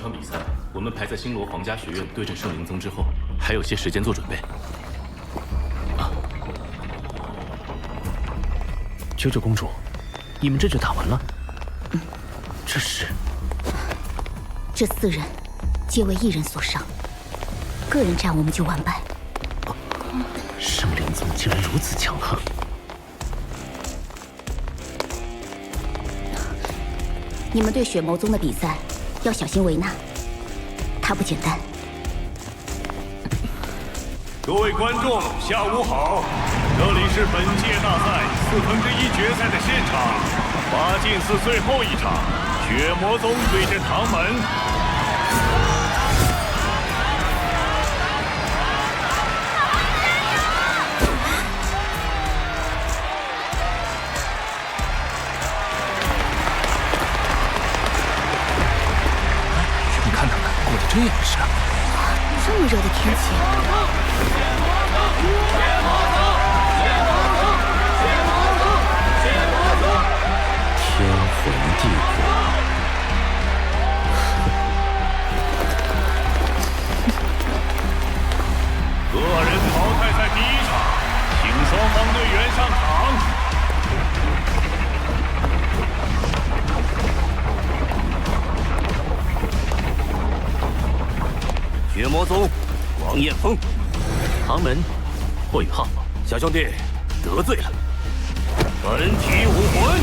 场比赛，我们排在星罗皇家学院对阵圣灵宗之后，还有些时间做准备。啊，九九公主，你们这就打完了？这是……这4人皆为一人所伤，个人战我们就完败。圣灵宗竟然如此强横！你们对血魔宗的比赛要小心维纳，他不简单。各位观众，下午好！这里是本届大赛1/4决赛的现场，8进4最后一场，血魔宗对阵唐门。你看他们过得真严实啊！这么热的天气。 天魂帝国，个人淘汰赛第1场，请双方队员上场。血魔宗，王艳峰，唐门，霍雨浩，小兄弟得罪了。 本体武魂，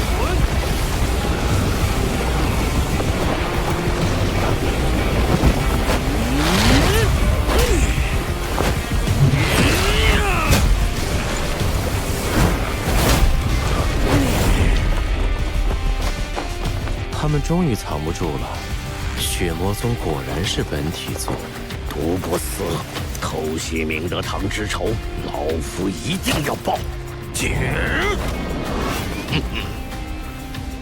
他们终于藏不住了。血魔宗果然是本体宗，毒不死，偷袭明德堂之仇，老夫一定要报。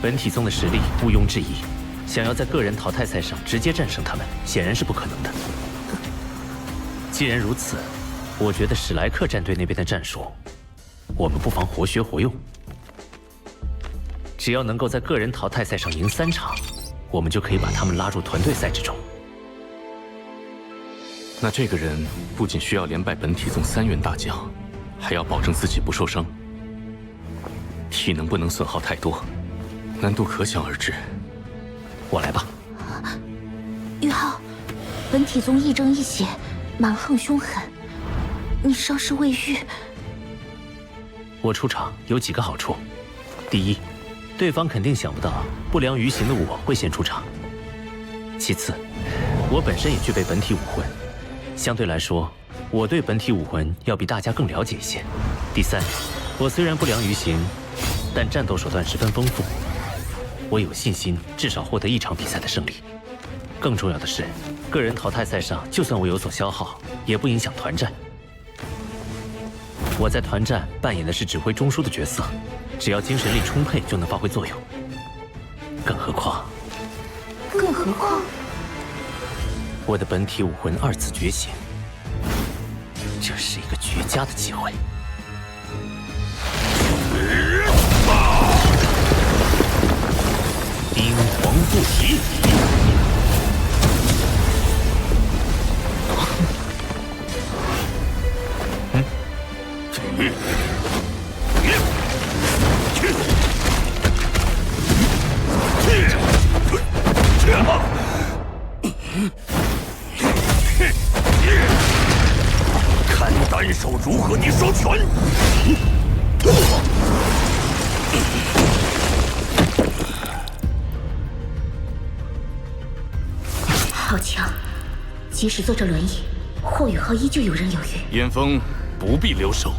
本体宗的实力毋庸置疑，想要在个人淘汰赛上直接战胜他们，显然是不可能的。既然如此，我觉得史莱克战队那边的战术，我们不妨活学活用。只要能够在个人淘汰赛上赢3场，我们就可以把他们拉入团队赛之中。那这个人不仅需要连败本体宗3员大将，还要保证自己不受伤，体能不能损耗太多。 难度可想而知。我来吧。玉浩，本体宗亦正亦邪，蛮横凶狠，你伤势未愈。我出场有几个好处：第一，对方肯定想不到不良于行的我会先出场；其次，我本身也具备本体武魂，相对来说，我对本体武魂要比大家更了解一些；第三，我虽然不良于行，但战斗手段十分丰富。 我有信心至少获得1场比赛的胜利。更重要的是，个人淘汰赛上，就算我有所消耗，也不影响团战。我在团战扮演的是指挥中枢的角色，只要精神力充沛就能发挥作用。更何况，我的本体武魂2次觉醒，这是一个绝佳的机会。 冰皇不息，看单手如何敌双拳。 好强！即使坐着轮椅，霍雨浩依旧游刃有余。燕峰不必留手。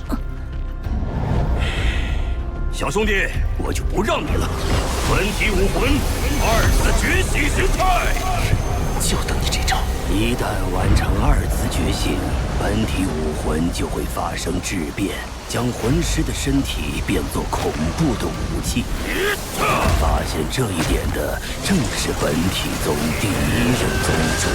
小兄弟，我就不让你了。本体武魂2次觉醒形态，就等你这招。一旦完成2次觉醒，本体武魂就会发生质变，将魂师的身体变作恐怖的武器。发现这一点的正是本体宗第1任宗主。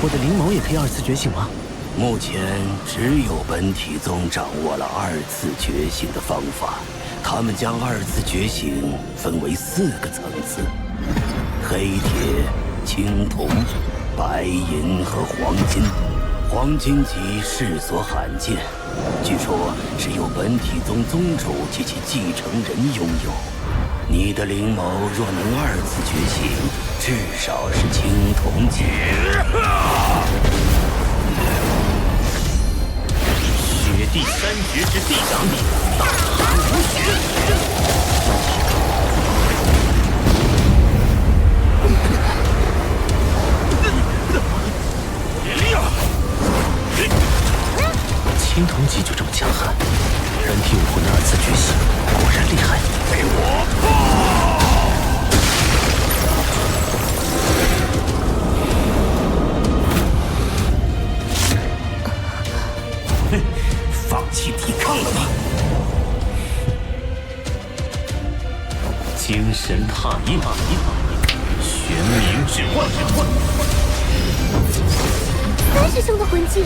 我的灵眸也可以2次觉醒吗？目前只有本体宗掌握了2次觉醒的方法。他们将2次觉醒分为4个层次：黑铁、青铜、白银和黄金。黄金级世所罕见，据说只有本体宗宗主及其继承人拥有。你的灵眸若能2次觉醒，至少是青铜级。雪地三绝之地掌，大寒无雪。青铜级就这么强悍，本体武魂的2次觉醒，果然厉害。给我放弃抵抗了吗？精神踏印，玄冥之幻。三师兄的魂技。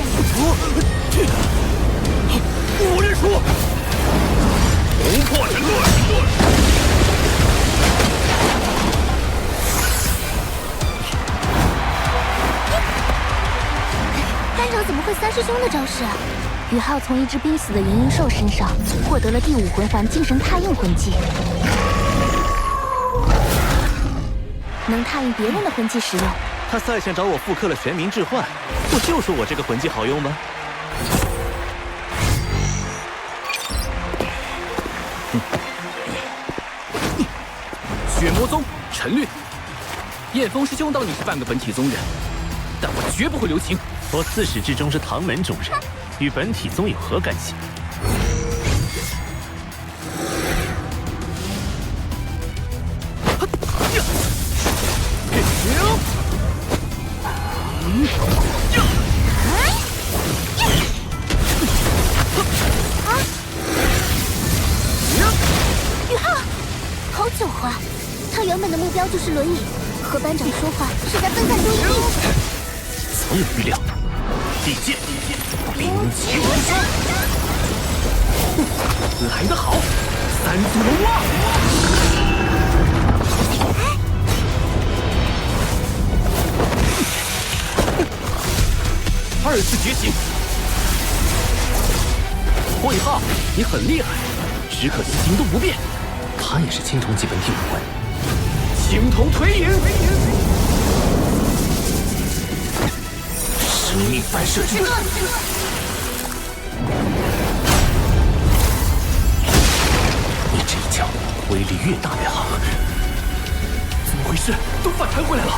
武人术，红破神盾。班长怎么会三师兄的招式？宇浩从一只濒死的银鹰兽身上获得了第5魂环精神踏印魂技，能踏印别人的魂技使用。他赛前找我复刻了玄冥置换，不就说我这个魂技好用吗？血魔宗陈略，燕峰师兄当你是半个本体宗人，但我绝不会留情。我自始至终是唐门中人，与本体宗有何干系？宇浩，好狡猾！他原本的目标就是轮椅，和班长说话是在分散注意力。早有预料。地剑，兵器无双，来得好！三足龙蛙。2次觉醒，火影浩，你很厉害，只可惜行动不便。他也是青铜级本体武魂。青铜腿影，生命反射之盾。你这一脚威力越大越好。怎么回事？都反弹回来了！